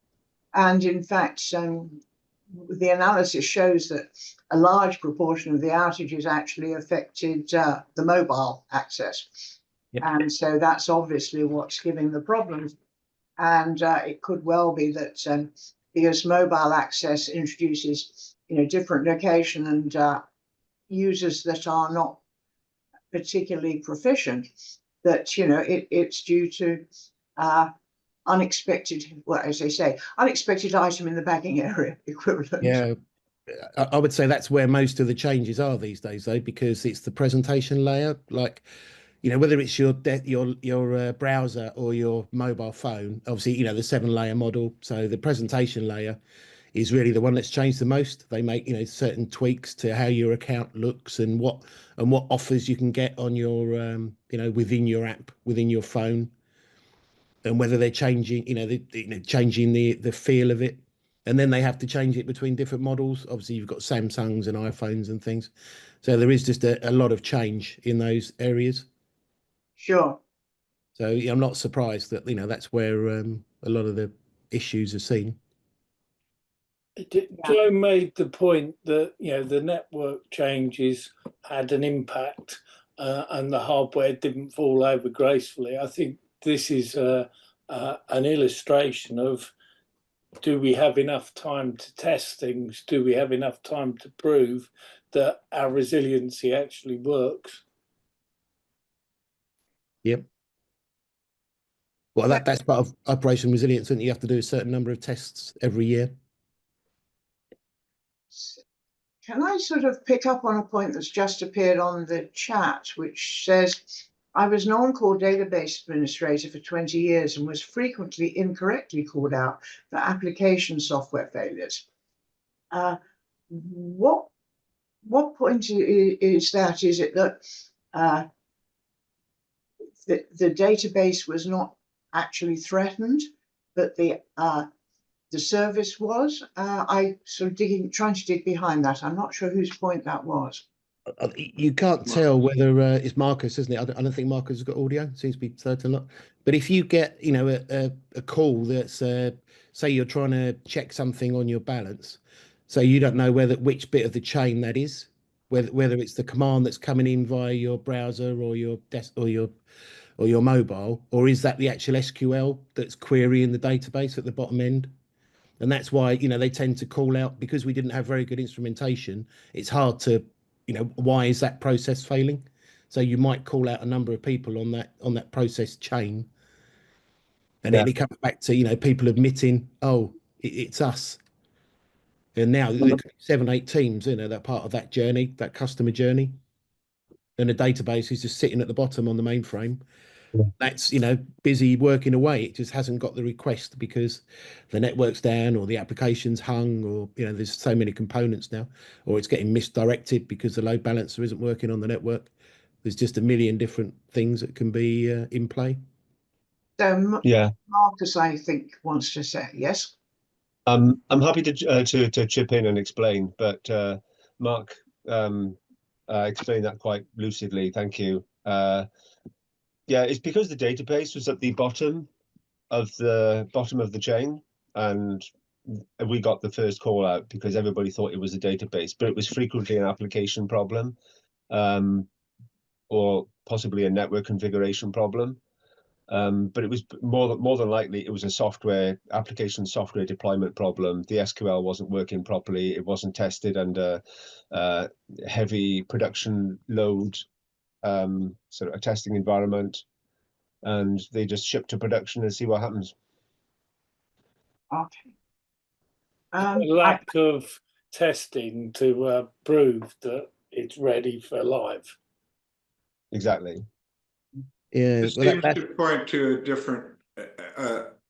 And in fact, the analysis shows that a large proportion of the outages actually affected the mobile access. Yep. And so that's obviously what's giving the problems. And it could well be that because mobile access introduces, you know, different location and users that are not particularly proficient, that, you know, it's due to unexpected, well, as they say, unexpected item in the bagging area equivalent. Yeah, I would say that's where most of the changes are these days, though, because it's the presentation layer. Like, you know, whether it's your browser or your mobile phone, obviously, you know, the 7-layer model. So the presentation layer is really the one that's changed the most. They make, you know, certain tweaks to how your account looks and what offers you can get on your, you know, within your app, within your phone, and whether they're changing, you know, changing the feel of it. And then they have to change it between different models. Obviously, you've got Samsungs and iPhones and things. So there is just a lot of change in those areas. Sure. So yeah, I'm not surprised that, you know, that's where a lot of the issues are seen. Joe made the point that, you know, the network changes had an impact and the hardware didn't fall over gracefully. I think this is an illustration of, do we have enough time to test things? Do we have enough time to prove that our resiliency actually works? Yep. Well, that's part of Operation Resilience, and you have to do a certain number of tests every year. Can I sort of pick up on a point that's just appeared on the chat, which says, I was an on-call database administrator for 20 years and was frequently incorrectly called out for application software failures. What point is that? Is it that the database was not actually threatened, but the service was? I sort of trying to dig behind that. I'm not sure whose point that was. You can't tell whether it's Marcus, isn't it? I don't think Marcus has got audio. Seems to be third a lot. But if you get, you know, a call that's say you're trying to check something on your balance, so you don't know which bit of the chain that is, whether it's the command that's coming in via your browser or your desk or your mobile, or is that the actual SQL that's querying the database at the bottom end? And that's why, you know, they tend to call out, because we didn't have very good instrumentation. It's hard to, you know, why is that process failing? So you might call out a number of people on that process chain, and then it comes back to, you know, people admitting, oh, it's us. And now 7-8 teams, you know, that part of that journey, that customer journey, and the database is just sitting at the bottom on the mainframe. That's, you know, busy working away. It just hasn't got the request because the network's down, or the application's hung, or, you know, there's so many components now, or it's getting misdirected because the load balancer isn't working on the network. There's just a million different things that can be in play. So Marcus, I think, wants to say yes. I'm happy to chip in and explain, but Mark explained that quite lucidly. Thank you. Yeah, it's because the database was at the bottom of the chain, and we got the first call out because everybody thought it was a database, but it was frequently an application problem, or possibly a network configuration problem. But it was more than likely it was a application software deployment problem. The SQL wasn't working properly. It wasn't tested under heavy production load, sort of a testing environment, and they just ship to production and see what happens. Okay. Lack of testing to prove that it's ready for live. Exactly. Yeah, This seems to point to a different,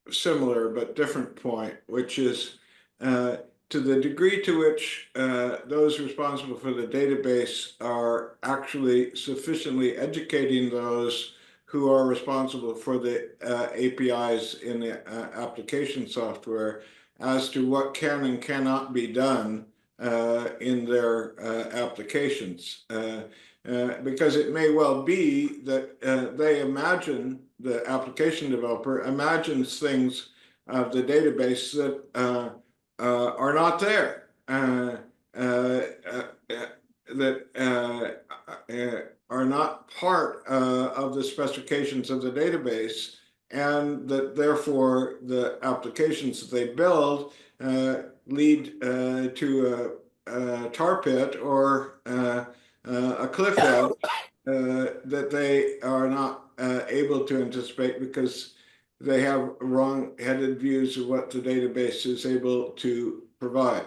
similar but different point, which is to the degree to which those responsible for the database are actually sufficiently educating those who are responsible for the APIs in the application software as to what can and cannot be done in their applications. Because it may well be that they imagine, the application developer imagines things of the database that are not there, that are not part of the specifications of the database, and that therefore the applications that they build lead to a tar pit or a cliff edge that they are not able to anticipate because they have wrong-headed views of what the database is able to provide.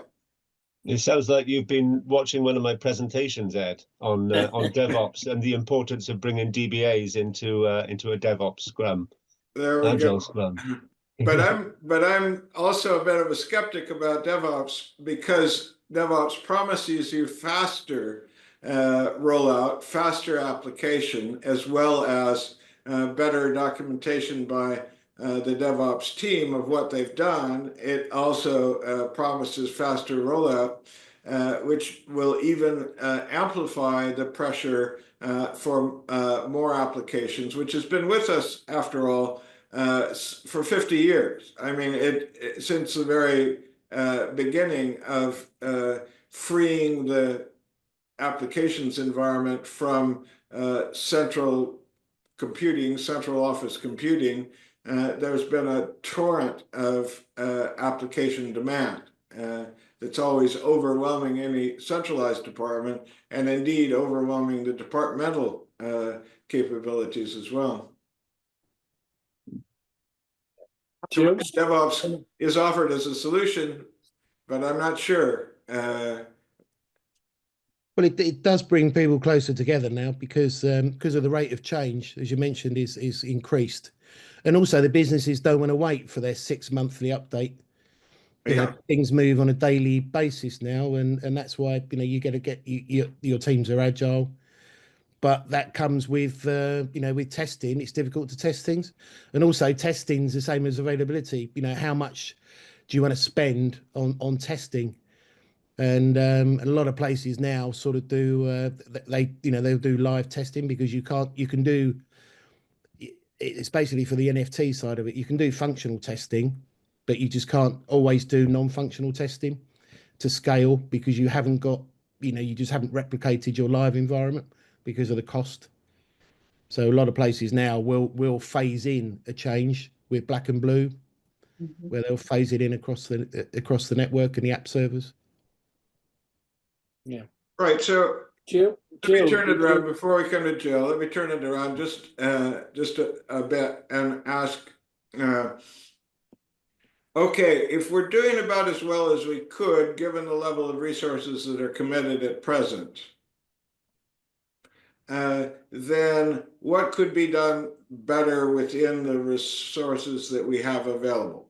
It sounds like you've been watching one of my presentations, Ed, on DevOps and the importance of bringing DBAs into a DevOps Scrum. There we Agile go. Scrum. But I'm also a bit of a skeptic about DevOps, because DevOps promises you faster rollout, faster application, as well as better documentation by the DevOps team of what they've done. It also promises faster rollout, which will even amplify the pressure for more applications, which has been with us, after all, for 50 years. I mean, since the very beginning of freeing the applications environment from central office computing, there's been a torrent of application demand that's always overwhelming any centralized department, and indeed overwhelming the departmental capabilities as well. DevOps is offered as a solution, but I'm not sure. Well, it does bring people closer together now because of the rate of change, as you mentioned, is increased, and also the businesses don't want to wait for their 6 monthly update. Yeah. Things move on a daily basis now, and that's why you got to get your teams are agile, but that comes with with testing. It's difficult to test things, and also testing's the same as availability. How much do you want to spend on testing? And a lot of places now sort of do they'll do live testing because you can do it's basically for the NFT side of it. You can do functional testing, but you just can't always do non-functional testing to scale because you haven't got you just haven't replicated your live environment because of the cost. So a lot of places now will phase in a change with Black and Blue, where they'll phase it in across the network and the app servers. Yeah. Right. So Jill, let me turn it around before we come to Jill. Let me turn it around just a bit and ask. Okay, if we're doing about as well as we could, given the level of resources that are committed at present, then what could be done better within the resources that we have available?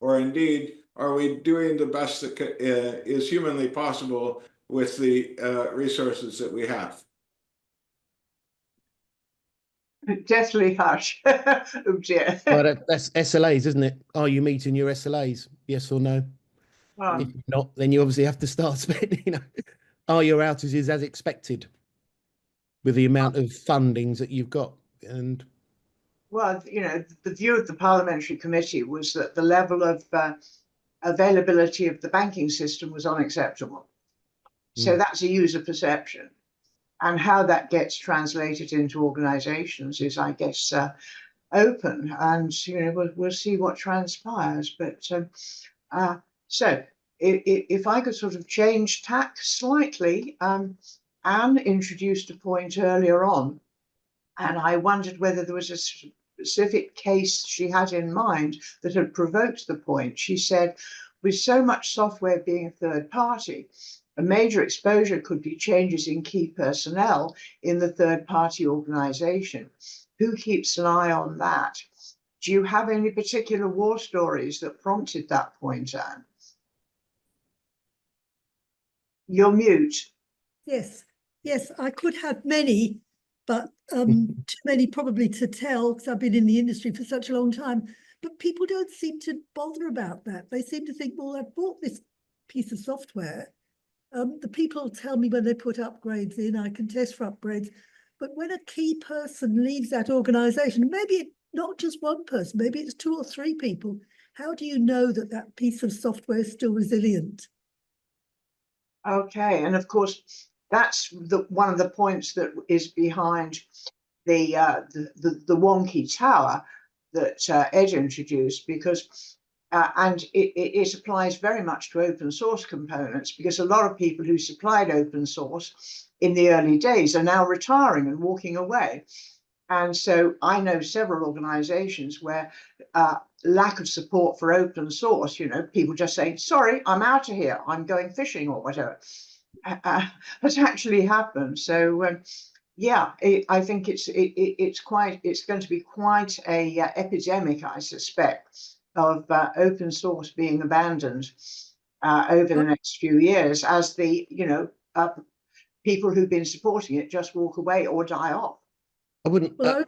Or indeed, are we doing the best that is humanly possible with the resources that we have? Deathly hush. Oh dear. Well, that's SLAs, isn't it? Are you meeting your SLAs? Yes or no? Well, If you're not, then you obviously have to start spending. Are your outages as expected with the amount of fundings that you've got? And well, the view of the parliamentary committee was that the level of availability of the banking system was unacceptable. So that's a user perception. And how that gets translated into organizations is, I guess, open. And, we'll see what transpires. But so if I could sort of change tack slightly, Anne introduced a point earlier on, and I wondered whether there was a specific case she had in mind that had provoked the point. She said, with so much software being a third party, a major exposure could be changes in key personnel in the third party organization. Who keeps an eye on that? Do you have any particular war stories that prompted that point, Anne? You're mute. Yes, I could have many, but too many probably to tell because I've been in the industry for such a long time. But people don't seem to bother about that. They seem to think, well, I've bought this piece of software. The people tell me when they put upgrades in, I can test for upgrades. But when a key person leaves that organization, maybe not just one person, maybe it's 2 or 3 people, how do you know that that piece of software is still resilient? Okay, and of course, that's one of the points that is behind the wonky tower that Ed introduced, because and it applies very much to open source components, because a lot of people who supplied open source in the early days are now retiring and walking away. And so I know several organizations where lack of support for open source, people just saying, sorry, I'm out of here, I'm going fishing or whatever, has actually happened. So yeah, I think it's going to be quite a epidemic, I suspect, of open source being abandoned over the next few years as the people who've been supporting it just walk away or die off. I wouldn't. Well,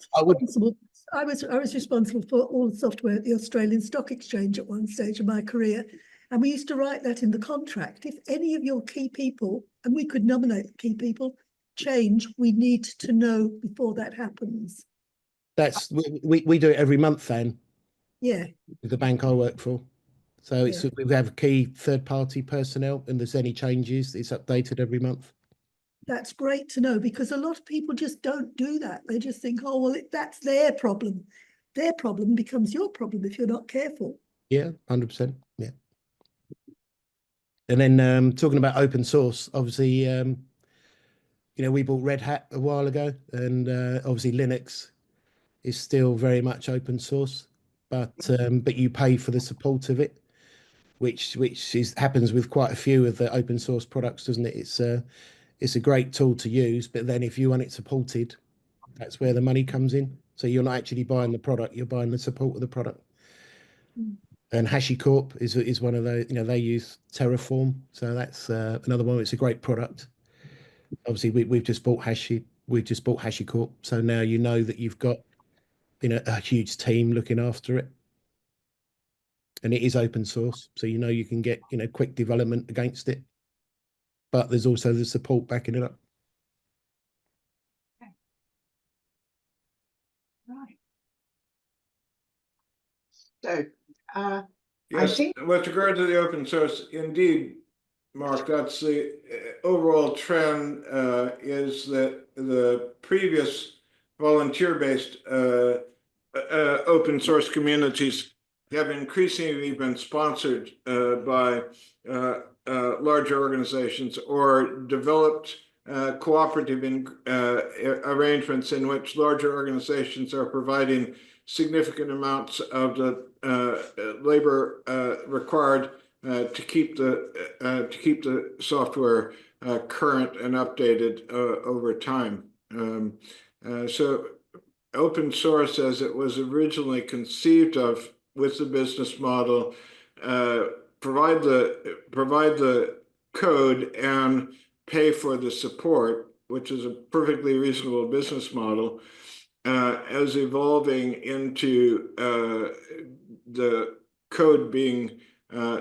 I was responsible for all the software at the Australian Stock Exchange at one stage of my career, and we used to write that in the contract. If any of your key people, and we could nominate key people, change, we need to know before that happens. That's we do it every month, then. Yeah. With the bank I work for, so it's we have key third-party personnel, and there's any changes, it's updated every month. That's great to know, because a lot of people just don't do that. They just think, oh, well, that's their problem. Their problem becomes your problem if you're not careful. Yeah, 100%. Yeah. And then talking about open source, obviously, we bought Red Hat a while ago, and obviously Linux is still very much open source. but you pay for the support of it, which happens with quite a few of the open source products, doesn't it? It's a great tool to use, but then if you want it supported, that's where the money comes in. So you're not actually buying the product, you're buying the support of the product. And HashiCorp is one of those, they use Terraform. So that's another one. It's a great product. Obviously, we've just bought HashiCorp. So now you know that you've got a huge team looking after it. And it is open source. So you can get quick development against it. But there's also the support backing it up. Right. So, Yes, I think with regard to the open source, indeed, Mark, that's the overall trend is that the previous volunteer-based open source communities have increasingly been sponsored by larger organizations or developed cooperative arrangements in which larger organizations are providing significant amounts of the labor required to keep the software current and updated over time. So open source, as it was originally conceived of with the business model, provide the code and pay for the support, which is a perfectly reasonable business model, as evolving into the code being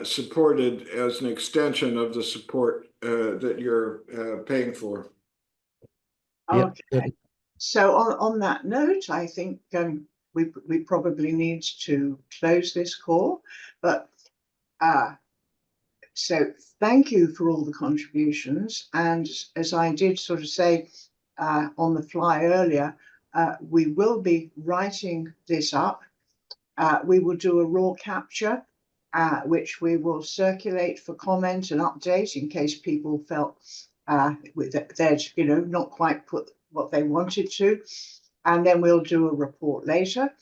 supported as an extension of the support that you're paying for. okay. Yep. So on that note, I think we probably need to close this call. But so thank you for all the contributions. And as I did sort of say on the fly earlier, we will be writing this up. We will do a raw capture, which we will circulate for comment and update in case people felt they'd not quite put what they wanted to. And then we'll do a report later.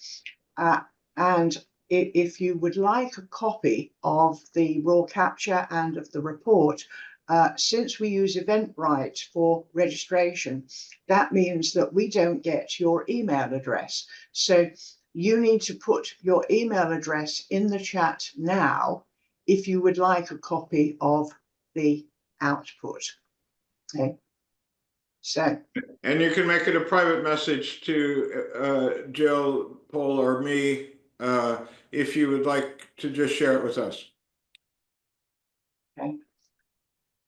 And if you would like a copy of the raw capture and of the report, since we use Eventbrite for registration, that means that we don't get your email address. So you need to put your email address in the chat now if you would like a copy of the output. Okay. So, and you can make it a private message to Jill, Paul, or me if you would like to just share it with us. okay.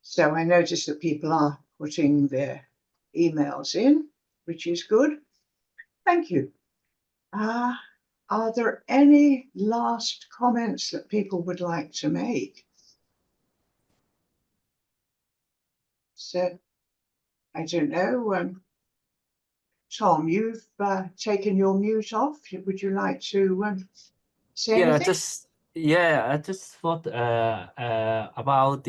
So I notice that people are putting their emails in, which is good. Thank you. Are there any last comments that people would like to make? So, I don't know. Tom, you've taken your mute off. Would you like to say anything? I just thought about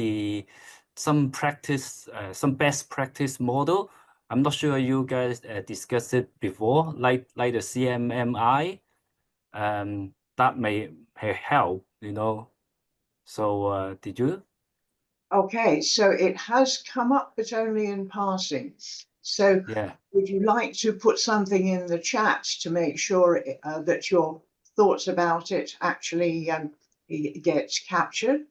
some best practice model. I'm not sure you guys discussed it before, like the CMMI. That may help, So did you? Okay, so it has come up, but only in passing. So Yeah. would you like to put something in the chat to make sure that your thoughts about it actually gets captured?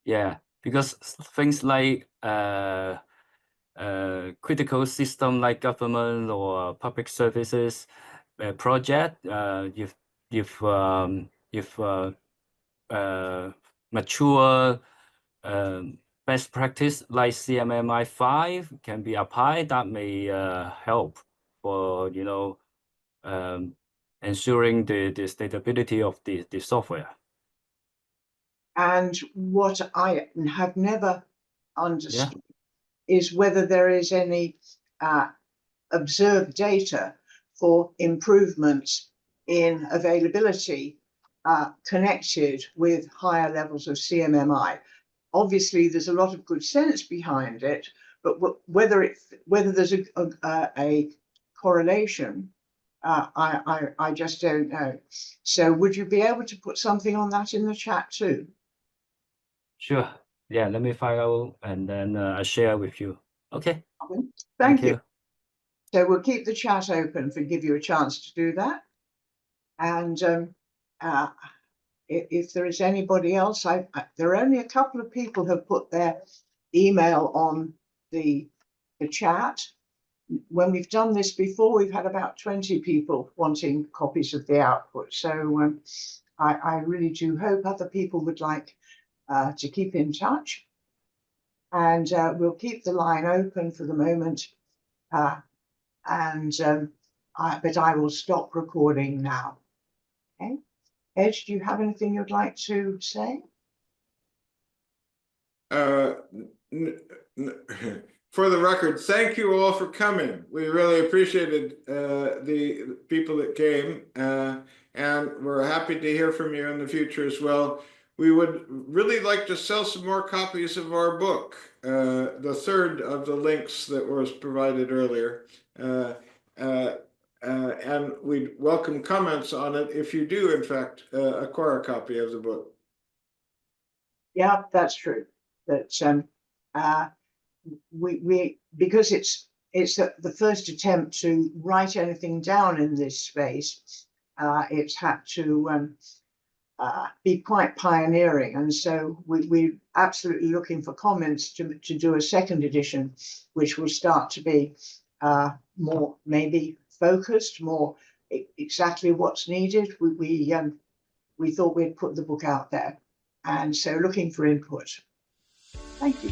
Yeah, because things like critical system like government or public services project, if mature best practice like CMMI 5 can be applied, that may help for ensuring the stability of the software. And what I have never understood is whether there is any observed data for improvements in availability connected with higher levels of CMMI. Obviously, there's a lot of good sense behind it, but whether there's a correlation I just don't know. So would you be able to put something on that in the chat too? Sure. Yeah, let me find out and then I share with you. Okay. Thank you. So we'll keep the chat open for give you a chance to do that. And if there is anybody else, there are only a couple of people who have put their email on the chat. When we've done this before, we've had about 20 people wanting copies of the output. So I really do hope other people would like to keep in touch. And we'll keep the line open for the moment. But I will stop recording now. Okay. Ed, do you have anything you'd like to say? For the record, thank you all for coming. We really appreciated the people that came, and we're happy to hear from you in the future as well. We would really like to sell some more copies of our book, the third of the links that was provided earlier. And we'd welcome comments on it if you do, in fact, acquire a copy of the book. Yeah, that's true. That we because it's the first attempt to write anything down in this space. It's had to be quite pioneering, and so we're absolutely looking for comments to do a second edition, which will start to be more maybe focused, more exactly what's needed. We thought we'd put the book out there, and so looking for input. Thank you.